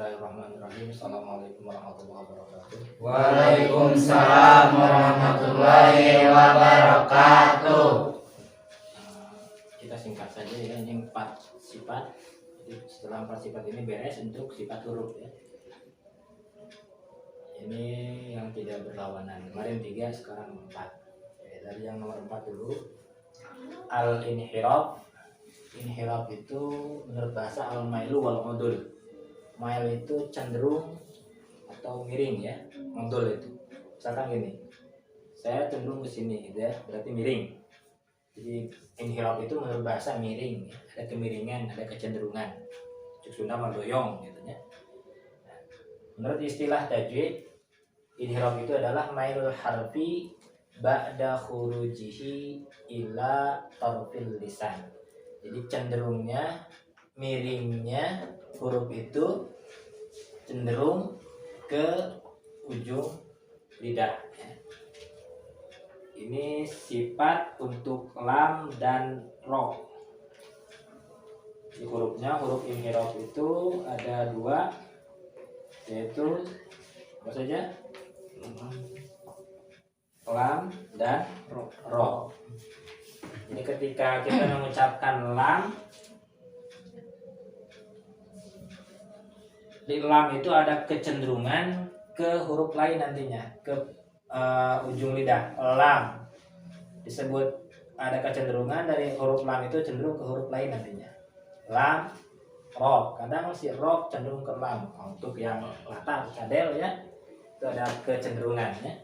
Bismillahirrahmanirrahim. Assalamualaikum warahmatullahi wabarakatuh. Waalaikumsalam warahmatullahi wabarakatuh. Kita singkat saja ya, ini 4 sifat. Jadi setelah 4 sifat ini beres untuk sifat huruf ya. Ini yang tidak berlawanan. Kemarin 3, sekarang 4. Ya, dari yang nomor 4 dulu. Al-inhiraf. Inhiraf itu menurut bahasa al-mailu wal-udul. Mail itu cenderung atau miring ya, modul itu. Misalkan gini, saya cenderung ke sini gitu ya, berarti miring. Jadi inhiraf itu menurut bahasa miring, ya. Ada kemiringan, ada kecenderungan. Cuk Sunda madoyong gitu ya. Nah, menurut istilah tajwid, inhiraf itu adalah mailul harfi ba'da khurujihi ila tarfil lisan. Jadi cenderungnya, miringnya huruf itu cenderung ke ujung lidah. Ini sifat untuk lam dan ro. Di hurufnya, huruf inhiraf itu ada 2, yaitu apa saja? Lam dan ro. Jadi ketika kita mengucapkan lam, di lam itu ada kecenderungan ke huruf lain nantinya, ke ujung lidah. Lam disebut ada kecenderungan dari huruf lam itu cenderung ke huruf lain nantinya. Lam, ro, kadang si ro cenderung ke lam. Untuk yang latar cadel ya, itu ada kecenderungannya.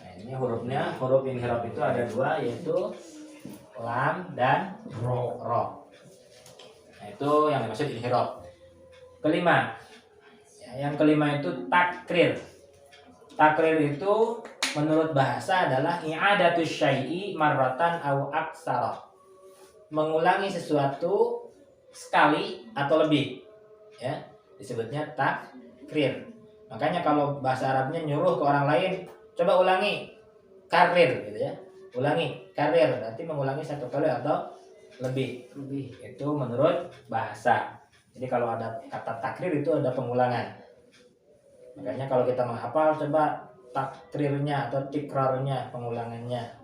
Nah, ini hurufnya, huruf inhiraf itu ada 2, yaitu lam dan ro. Nah, itu yang dimaksud inhiraf. Kelima, yang kelima itu takrir. Takrir itu menurut bahasa adalah i'adatus syai'i marratan aw aksara. Mengulangi sesuatu sekali atau lebih. Ya, disebutnya takrir. Makanya kalau bahasa Arabnya nyuruh ke orang lain, coba ulangi karir gitu ya. Ulangi karir, berarti mengulangi 1 kali atau lebih. Itu menurut bahasa. Jadi kalau ada kata takrir itu ada pengulangan. Makanya kalau kita menghafal, coba takrirnya atau tikrarnya, pengulangannya.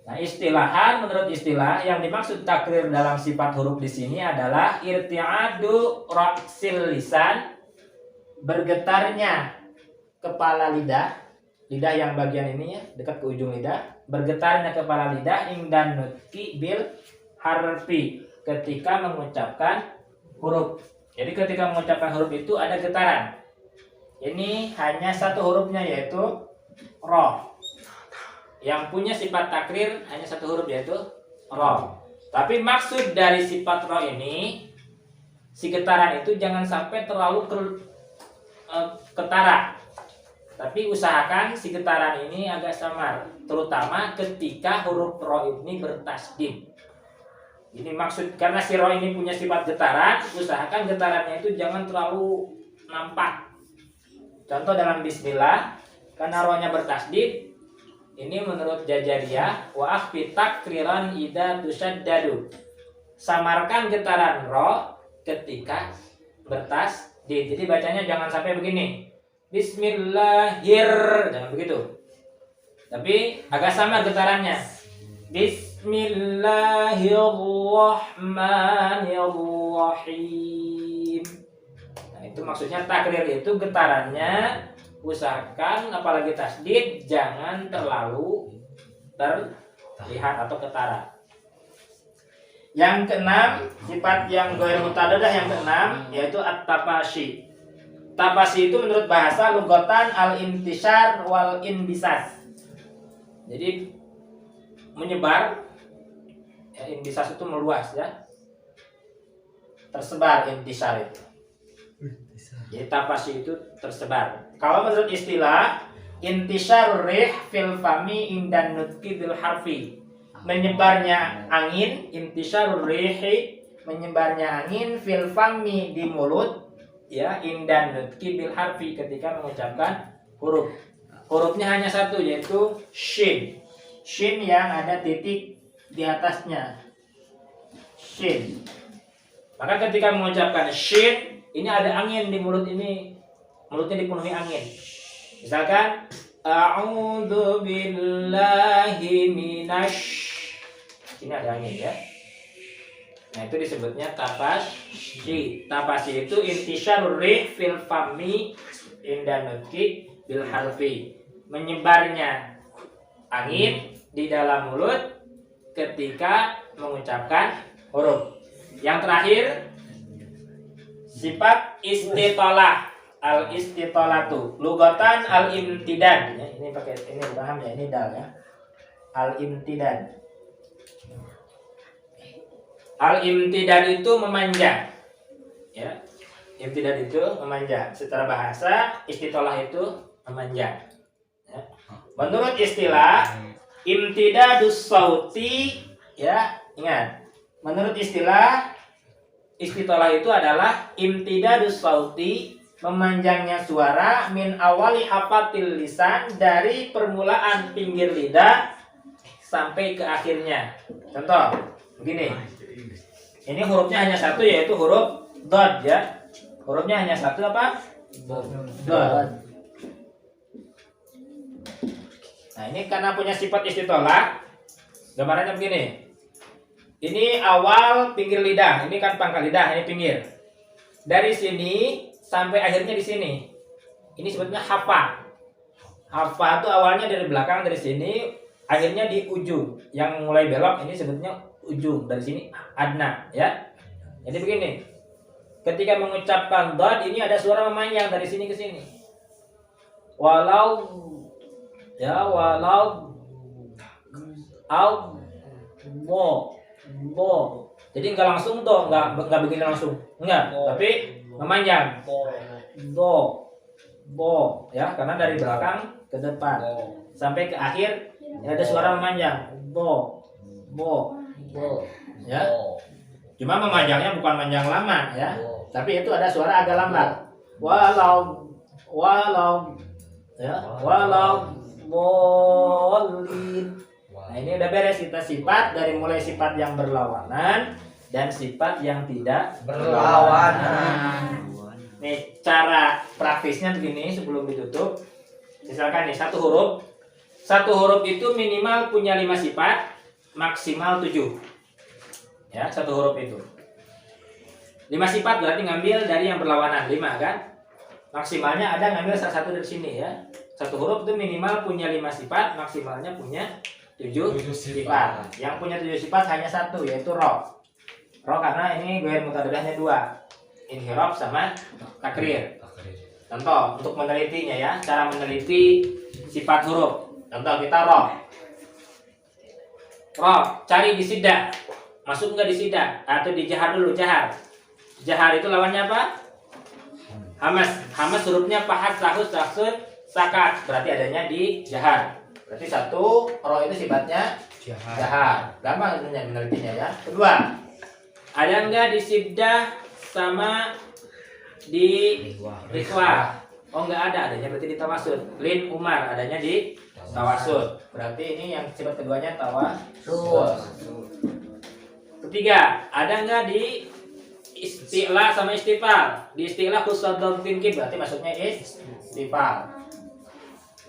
Nah, istilahan, menurut istilah yang dimaksud takrir dalam sifat huruf di sini adalah irti'adu ra'sil lisan, bergetarnya kepala lidah, lidah yang bagian ini ya, dekat ke ujung lidah, bergetarnya kepala lidah ingdan nutki bil harfi, ketika mengucapkan huruf. Jadi ketika mengucapkan huruf itu ada getaran. Ini hanya 1 hurufnya, yaitu ro. Yang punya sifat takrir hanya 1 huruf, yaitu ro. Tapi maksud dari sifat ro ini, si getaran itu jangan sampai terlalu ketara. Tapi usahakan si getaran ini agak samar, terutama ketika huruf ro ini bertasdid. Ini maksud, karena si ro ini punya sifat getaran, usahakan getarannya itu jangan terlalu nampak. Contoh dalam bismillah, karena ro-nya bertasdid, ini menurut Jajariyah, wa akhfi takriran idza tusaddadu. Samarkan getaran ro ketika bertasdid. Jadi bacanya jangan sampai begini. Bismillahir, jangan begitu. Tapi agak samar getarannya. Bismillahirrahmanirrahim. Nah, itu maksudnya takrir itu getarannya usahakan, apalagi tasdid, jangan terlalu terlihat atau ketara. Yang keenam, sifat yang ghair mutadadah yang keenam, yaitu at-tafashi. Tafashi itu menurut bahasa lugatan al-intishar wal inbisas. Jadi menyebar, ya, inbisas itu meluas ya, tersebar intishar itu. Jadi tafashi itu tersebar. Kalau menurut istilah, intisyarur rih fil fami indan nutqi bil harfi. Menyebarnya angin, intisyarur rihi, menyebarnya angin fil fami di mulut, ya, indan nutqi bil harfi, ketika mengucapkan huruf. Hurufnya hanya 1, yaitu shin. Shin yang ada titik di atasnya. Shin. Maka ketika mengucapkan shin, ini ada angin di mulut ini, mulutnya dipenuhi angin. Misalkan a'udzu billahi minasy, ini ada angin ya. Nah, itu disebutnya tapasyi. Tapasyi itu intisyarur rih fil fami inda nutqi bil harfi. Menyebarnya angin di dalam mulut ketika mengucapkan huruf. Yang terakhir sifat istitolah. Al istitolatu lugatan al imtidad ya, ini pakai ini paham ya, ini dal ya. Al imtidad. Al imtidad itu memanjang ya. Imtidad itu memanjang. Secara bahasa istitolah itu memanjang ya. Menurut istilah imtidadus sauti ya, ingat. Menurut istilah istitolah itu adalah imtidadus sauti, memanjangnya suara min awali hafatil lisan, dari permulaan pinggir lidah sampai ke akhirnya. Contoh begini, ini hurufnya hanya satu, yaitu huruf dod ya. Hurufnya hanya satu apa? Dod. Nah, ini karena punya sifat istitolah, gambarannya begini. Ini awal pinggir lidah, ini kan pangkal lidah, ini pinggir. Dari sini sampai akhirnya di sini. Ini sebetulnya hafa. Hafa itu awalnya dari belakang, dari sini, akhirnya di ujung. Yang mulai belok ini sebetulnya ujung, dari sini adna ya. Jadi begini. Ketika mengucapkan dad ini ada suara memanjang dari sini ke sini. Walau ya, walau au bo. Jadi enggak langsung do, enggak begini langsung. Enggak, tapi memanjang. Bo ya, karena dari belakang ke depan sampai ke akhir ya, ada suara memanjang. Bo ya. Cuma memanjangnya bukan manjang lama ya, tapi itu ada suara agak lambat. Walau ya, walau bolin. Nah, ini udah beres kita sifat, dari mulai sifat yang berlawanan dan sifat yang tidak berlawanan. Nih, cara praktisnya begini sebelum ditutup. Misalkan nih, satu huruf itu minimal punya 5 sifat, maksimal 7. Ya, satu huruf itu 5 sifat, berarti ngambil dari yang berlawanan 5 kan. Maksimalnya ada ngambil salah satu dari sini ya. Satu huruf itu minimal punya 5 sifat, maksimalnya punya 7 sifat. Yang punya 7 sifat hanya satu, yaitu ro. Ro karena ini goer mutadadahnya 2, inhirab sama takrir. Contoh untuk menelitinya ya, cara meneliti sifat huruf. Contoh kita ro, cari di sidah, masuk nggak di sidah, atau di jahar dulu, jahar. Jahar itu lawannya apa? Hamas hurufnya pahat, sahus, saksud, sakat, berarti adanya di jahar. Berarti satu, ro itu sifatnya jahar. Gampang menelitinya ya. Kedua, ada enggak di sibdah sama di rikwa? Oh, enggak ada, adanya berarti di tawasud. Lin Umar adanya di tawasud. Berarti ini yang sifat keduanya tawasud. Ketiga, ada enggak di istilah sama istifal? Di istilah khusus kinkib, berarti maksudnya istifal.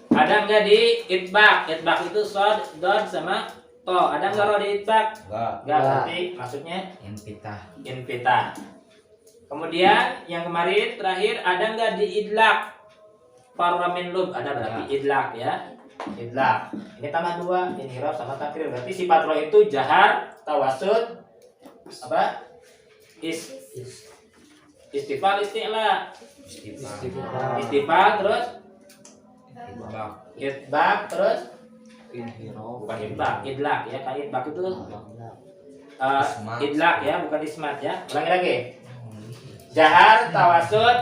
Ada enggak di itbaq? Itbaq itu sod, dod sama to. Ada enggak ro di itbaq? Enggak, berarti maksudnya infitah. Kemudian yang kemarin terakhir, ada enggak di idlaq? Farramin lub, ada berarti idlaq ya. Idlaq. Ini tambah 2, inhirab sama takrir. Berarti sifat ro itu jahar, tawasud, apa? Istifal, isti'la. Istifal terus itbaq terus bukan itbaq, idlaq ya. Kan itbaq itu idlaq ya, bukan ismat ya. Ulangi lagi. Jahar, tawasud,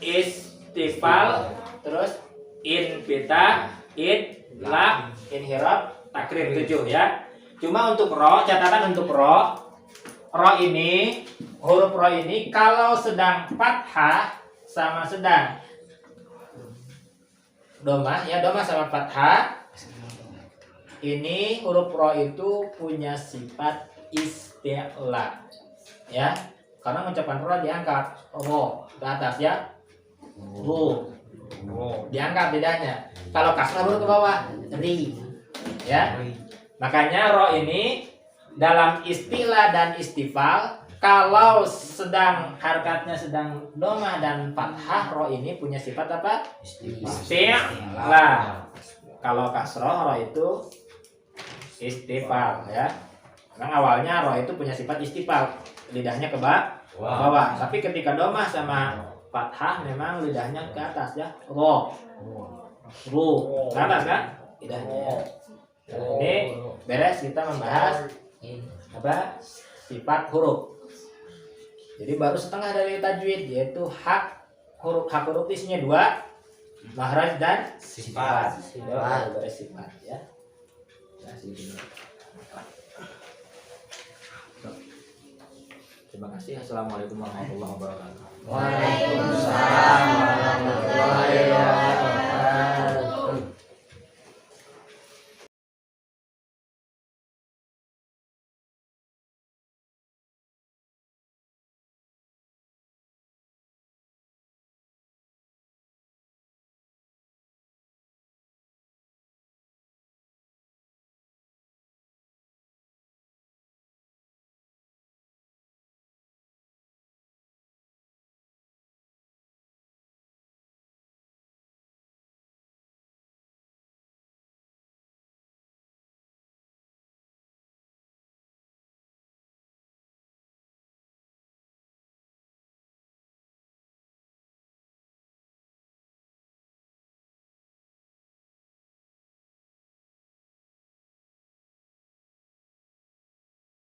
istifal terus infitah, idlaq, inhirab, takrir, 7 ya. Cuma untuk ro, catatan untuk ro ini, huruf ro ini kalau sedang fathah sama sedang domah ya, domah sama fathah, ini huruf ro itu punya sifat isti'la ya. Karena ucapan ro diangkat, ro ke atas ya, ro, diangkat lidahnya. Kalau kasrah baru ke bawah, ri, ya. Makanya ro ini dalam istilah dan istifal, kalau sedang harkatnya sedang domah dan fathah, ro ini punya sifat apa? Istilah. Kalau kasroh ro itu istifal ya. Memang awalnya ro itu punya sifat istifal, lidahnya ke bawah. Tapi ketika domah sama fathah memang lidahnya ke atas ya. Ro, ke atas kan? Lidahnya ya. Nah, ini beres kita membahas apa? Sifat huruf. Jadi baru setengah dari tajwid, yaitu hak huruf isinya 2, makhraj dan sifat. Beres sifat ya. Terima kasih. Assalamualaikum warahmatullahi wabarakatuh. Waalaikumsalam warahmatullahi wabarakatuh.